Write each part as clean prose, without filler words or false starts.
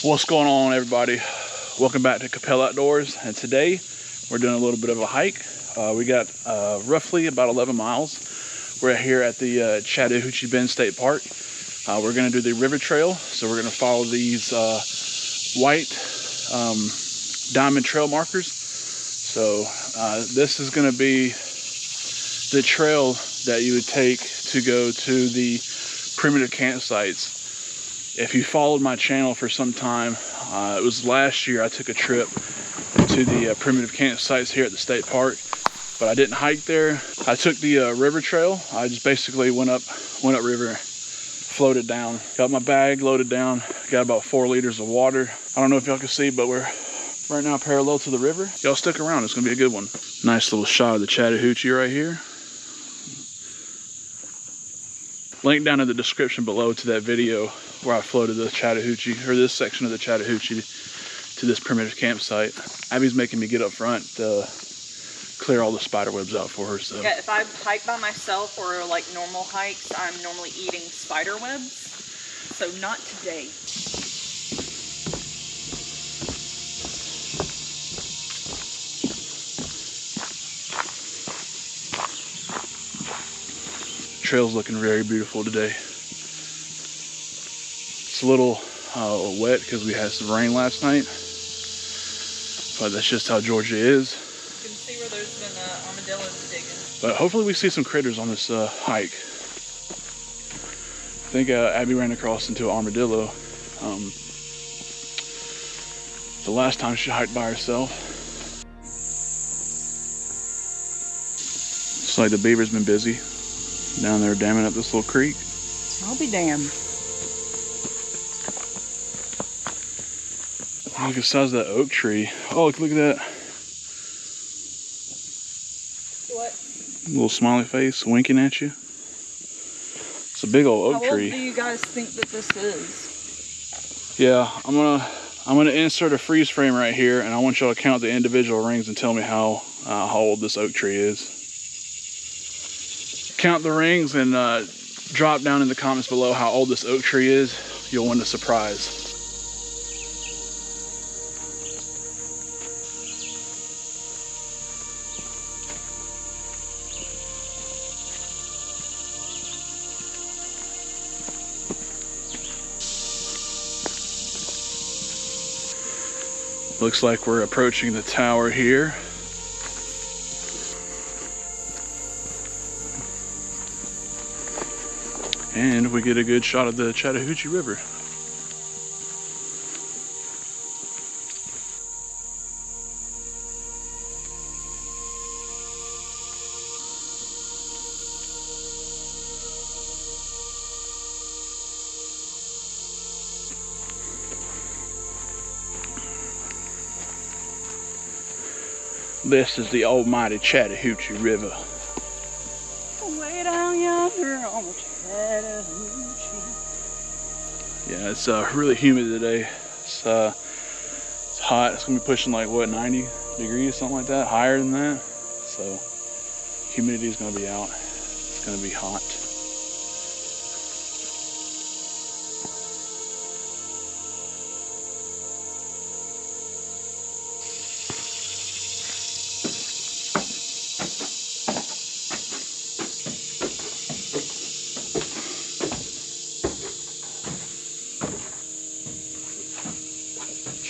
What's going on, everybody? Welcome back to Capel Outdoors, and today we're doing a little bit of a hike. We got roughly about 11 miles. We're here at the Chattahoochee Bend State Park. We're going to do the river trail, so we're going to follow these white diamond trail markers. So this is going to be the trail that you would take to go to the primitive campsites. If you followed my channel for some time, it was last year I took a trip to the primitive campsites here at the state park, but I didn't hike there. I took the river trail. I just basically went up river, floated down, got my bag loaded down, got about 4 liters of water. I don't know if y'all can see, but we're right now parallel to the river. Y'all stick around, it's gonna be a good one. Nice little shot of the Chattahoochee right here. Link down in the description below to that video where I floated the Chattahoochee, or this section of the Chattahoochee, to this primitive campsite. Abby's making me get up front to clear all the spider webs out for her. So yeah, if I hike by myself or like normal hikes, I'm normally eating spider webs. So not today. Trail's looking very beautiful today. It's a little wet because we had some rain last night, but that's just how Georgia is. You can see where there's been armadillos digging. But hopefully we see some critters on this hike. I think Abby ran across into an armadillo the last time she hiked by herself. Looks like the beaver's been busy down there damming up this little creek. I'll be damned. Look at the size of that oak tree. Oh, look at that. What? Little smiley face winking at you. It's a big old oak tree. How old do you guys think that this is? Yeah, I'm gonna insert a freeze frame right here, and I want y'all to count the individual rings and tell me how old this oak tree is. Count the rings and drop down in the comments below how old this oak tree is. You'll win a surprise. Looks like we're approaching the tower here. And we get a good shot of the Chattahoochee River. This is the almighty Chattahoochee River. Way down yonder on the Chattahoochee. Yeah, it's really humid today. It's hot. It's gonna be pushing like what, 90 degrees, something like that, higher than that. So humidity is gonna be out. It's gonna be hot.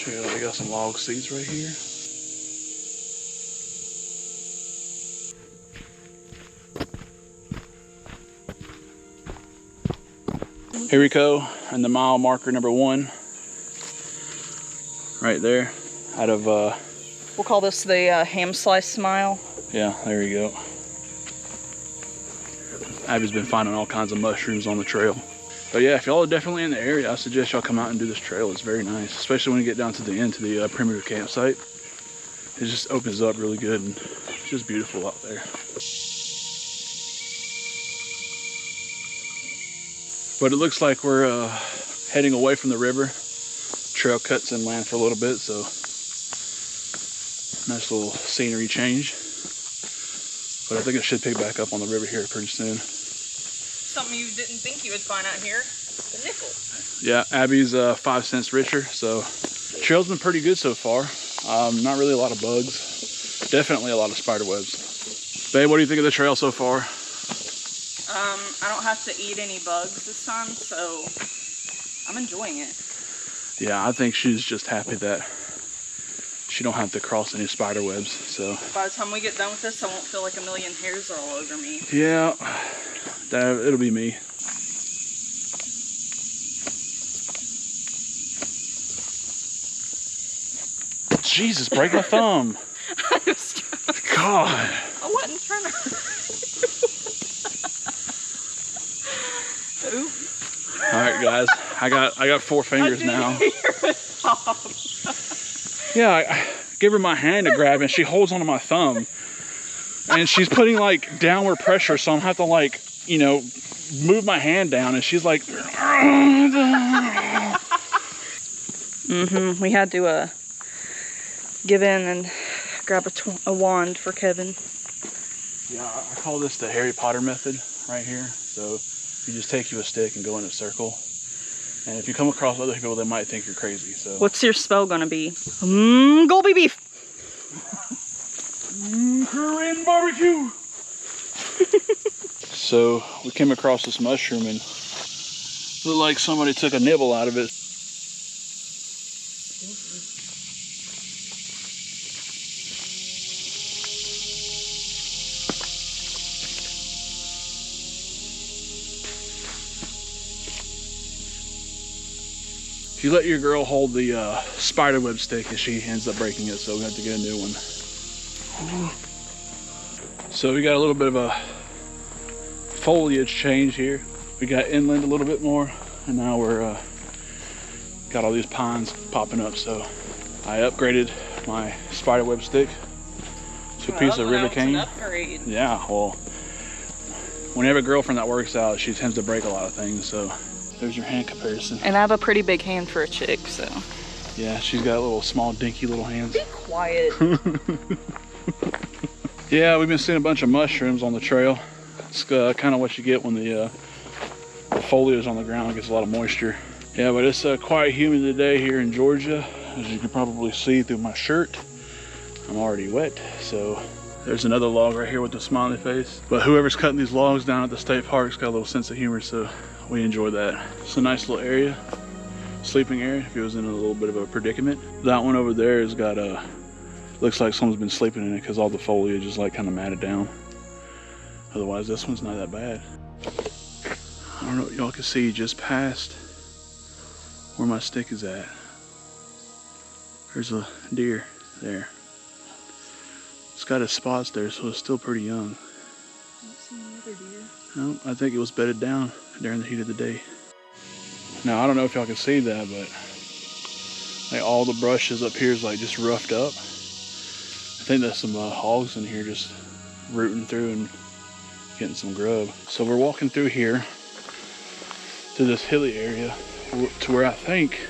They got some log seats right here. Here we go, and the mile marker number 1, right there, out of We'll call this the ham slice mile. yeah, there you go. Abby's been finding all kinds of mushrooms on the trail. But yeah, if y'all are definitely in the area, I suggest y'all come out and do this trail. It's very nice, especially when you get down to the end, to the primitive campsite. It just opens up really good, and it's just beautiful out there. But it looks like we're heading away from the river. Trail cuts inland for a little bit, so nice little scenery change. But I think it should pick back up on the river here pretty soon. Something you didn't think you would find out here. The nickel. Yeah, Abby's 5 cents richer, so trail's been pretty good so far. Not really a lot of bugs. Definitely a lot of spider webs. Babe, what do you think of the trail so far? I don't have to eat any bugs this time, so I'm enjoying it. Yeah, I think she's just happy that she don't have to cross any spider webs, so. By the time we get done with this, I won't feel like a million hairs are all over me. Yeah, it'll be me. Jesus, break my thumb. I was trying. God. I wasn't trying to. Oops. All right, guys. I got 4 fingers now. Yeah, I give her my hand to grab, and she holds onto my thumb, and she's putting like downward pressure, so I'm have to like, you know, move my hand down, and she's like. We had to give in and grab a wand for Kevin. Yeah, I call this the Harry Potter method right here. So you just take you a stick and go in a circle. And if you come across other people, they might think you're crazy. So what's your spell gonna be? Goldie beef. Korean barbecue. So we came across this mushroom and it looked like somebody took a nibble out of it. If you let your girl hold the spiderweb stick, she ends up breaking it, so we have to get a new one. So we got a little bit of a foliage change here. We got inland a little bit more, and now we're got all these pines popping up. So I upgraded my spiderweb stick to a piece of river cane. Yeah, well, when you have a girlfriend that works out, she tends to break a lot of things. So there's your hand comparison. And I have a pretty big hand for a chick, so. Yeah, she's got little small dinky little hands. Be quiet. Yeah, we've been seeing a bunch of mushrooms on the trail. It's kind of what you get when the foliage on the ground gets a lot of moisture. Yeah, but it's quite humid today here in Georgia. As you can probably see through my shirt, I'm already wet. So there's another log right here with the smiley face. But whoever's cutting these logs down at the state park's got a little sense of humor, so we enjoy that. It's a nice little area, sleeping area if it was in a little bit of a predicament. That one over there has got a, looks like someone's been sleeping in it because all the foliage is like kind of matted down. Otherwise this one's not that bad. I don't know what y'all can see just past where my stick is at. There's a deer there. It's got its spots there, so it's still pretty young. I don't see any other deer. No, I think it was bedded down during the heat of the day. Now I don't know if y'all can see that, but like all the brushes up here is like just roughed up. I think there's some hogs in here just rooting through and getting some grub. So we're walking through here to this hilly area to where I think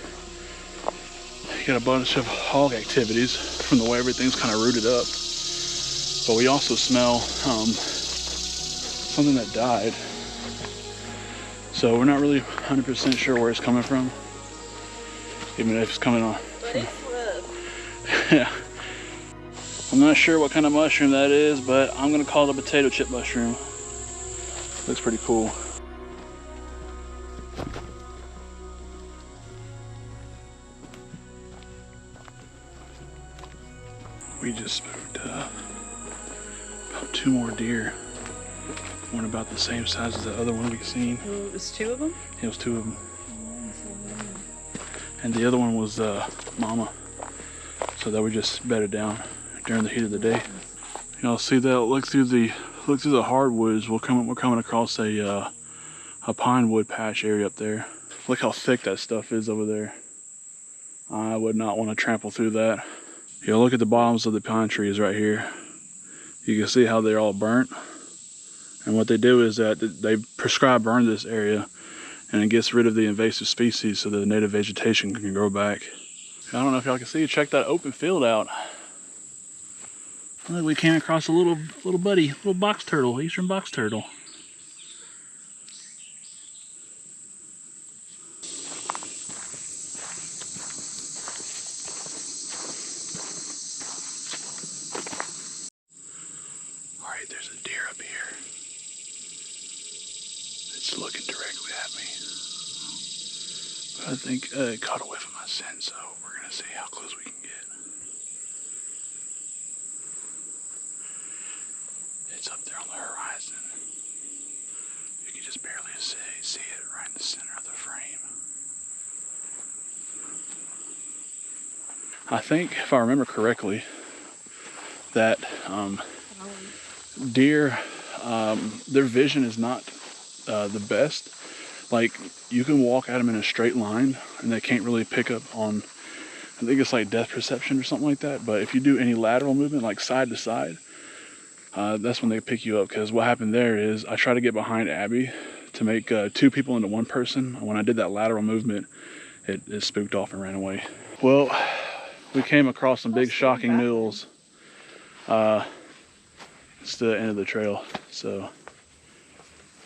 you got a bunch of hog activities from the way everything's kind of rooted up. But we also smell something that died. So we're not really 100% sure where it's coming from, even if it's coming on. But it's rough. Yeah. I'm not sure what kind of mushroom that is, but I'm gonna call it a potato chip mushroom. Looks pretty cool. We just moved up about 2 more deer. One about the same size as the other one we've seen. Oh, it was 2 of them? It was 2 of them. And the other one was mama. So that we just bedded down during the heat of the day. Y'all see that? Look through the hardwoods. We're coming across a pine wood patch area up there. Look how thick that stuff is over there. I would not want to trample through that. You know, look at the bottoms of the pine trees right here. You can see how they're all burnt. And what they do is that they prescribe burn this area, and it gets rid of the invasive species so the native vegetation can grow back. I don't know if y'all can see. Check that open field out. Look, we came across a little buddy, little box turtle, eastern box turtle. me. I think it caught a whiff of my scent, so we're gonna see how close we can get. It's up there on the horizon. You can just barely see it right in the center of the frame. I think, if I remember correctly, that deer, their vision is not the best. Like, you can walk at them in a straight line and they can't really pick up on, I think it's like depth perception or something like that. But if you do any lateral movement, like side to side, that's when they pick you up. Because what happened there is I tried to get behind Abby to make 2 people into 1 person. When I did that lateral movement, it spooked off and ran away. Well, we came across some big shocking mules. It's the end of the trail, so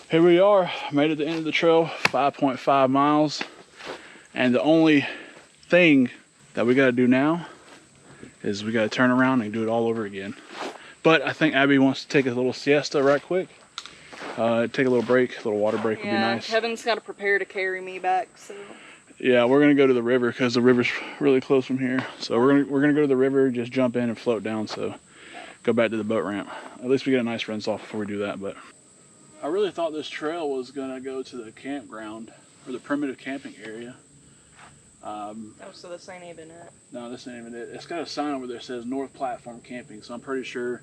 here we are. Made it to the end of the trail, 5.5 miles, and the only thing that we got to do now is we got to turn around and do it all over again. But I think Abby wants to take a little siesta right quick. Take a little break, a little water break would be nice. Kevin's got to prepare to carry me back, so. Yeah, we're gonna go to the river because the river's really close from here. So we're gonna go to the river, just jump in and float down. So go back to the boat ramp. At least we get a nice rinse off before we do that. But I really thought this trail was gonna go to the campground or the primitive camping area. Oh, so this ain't even it. No, this ain't even it. It's got a sign over there that says North Platform Camping. So I'm pretty sure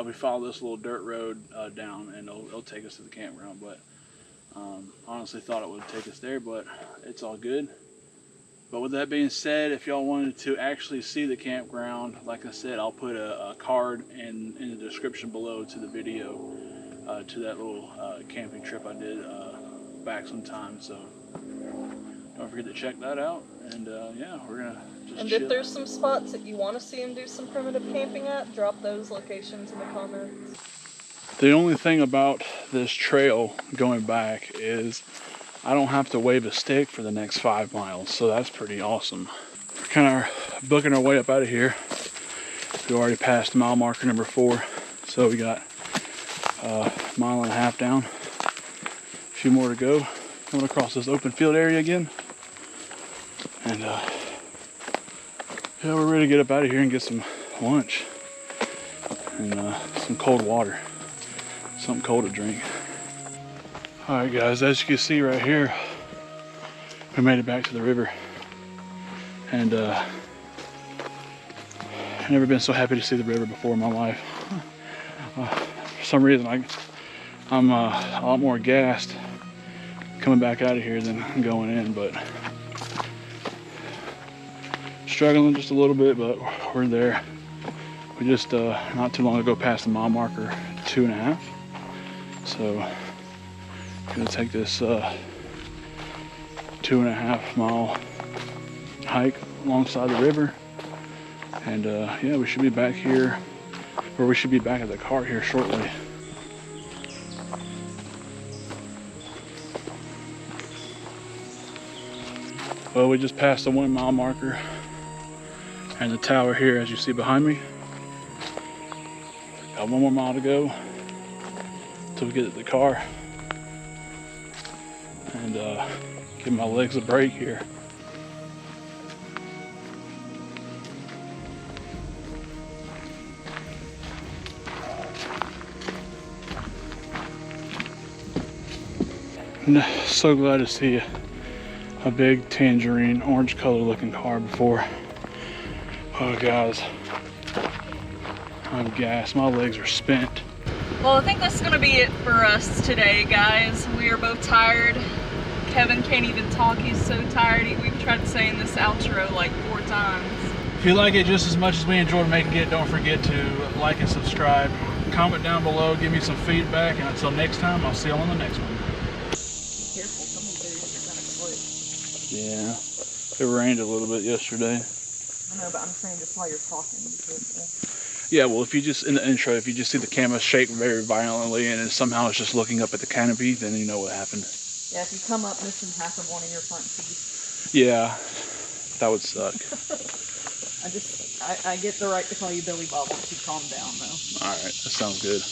we follow this little dirt road down and it'll take us to the campground. But honestly thought it would take us there, but it's all good. But with that being said, if y'all wanted to actually see the campground, like I said, I'll put a card in the description below to the video to that little camping trip I did back some time. So don't forget to check that out. And yeah, we're gonna just chill. If there's some spots that you want to see and do some primitive camping at, drop those locations in the comments. The only thing about this trail going back is I don't have to wave a stick for the next 5 miles, so that's pretty awesome. We're kind of booking our way up out of here. We already passed mile marker number 4, so we got a mile and a half down. A few more to go. Coming across this open field area again. And yeah, we're ready to get up out of here and get some lunch and some cold water. Something cold to drink. Alright guys, as you can see right here, we made it back to the river. And I've never been so happy to see the river before in my life. For some reason I'm a lot more gassed coming back out of here than going in, but struggling just a little bit, but we're there. We just not too long ago passed the mile marker 2.5. So I'm gonna take this 2.5 mile hike alongside the river, and yeah, we should be back here, or we should be back at the car here shortly. Well, we just passed the 1 mile marker and the tower here, as you see behind me. Got 1 more mile to go till we get to the car, and give my legs a break here. So glad to see a big tangerine orange color looking car before. Oh guys, I'm gassed. My legs are spent. Well, I think that's gonna be it for us today, guys. We are both tired. Kevin can't even talk, he's so tired. We've tried saying this outro like 4 times. If you like it just as much as we enjoyed making it, don't forget to like and subscribe. Comment down below, give me some feedback, and until next time, I'll see you on the next one. Careful, some of these are kind of slick. Yeah, it rained a little bit yesterday. I know, but I'm saying just while you're talking. Yeah, well, if you just, in the intro, if you just see the camera shake very violently and somehow it's just looking up at the canopy, then you know what happened. Yeah, if you come up missing half of one of your front teeth. Yeah, that would suck. I get the right to call you Billy Bob once you calm down, though. Alright, that sounds good.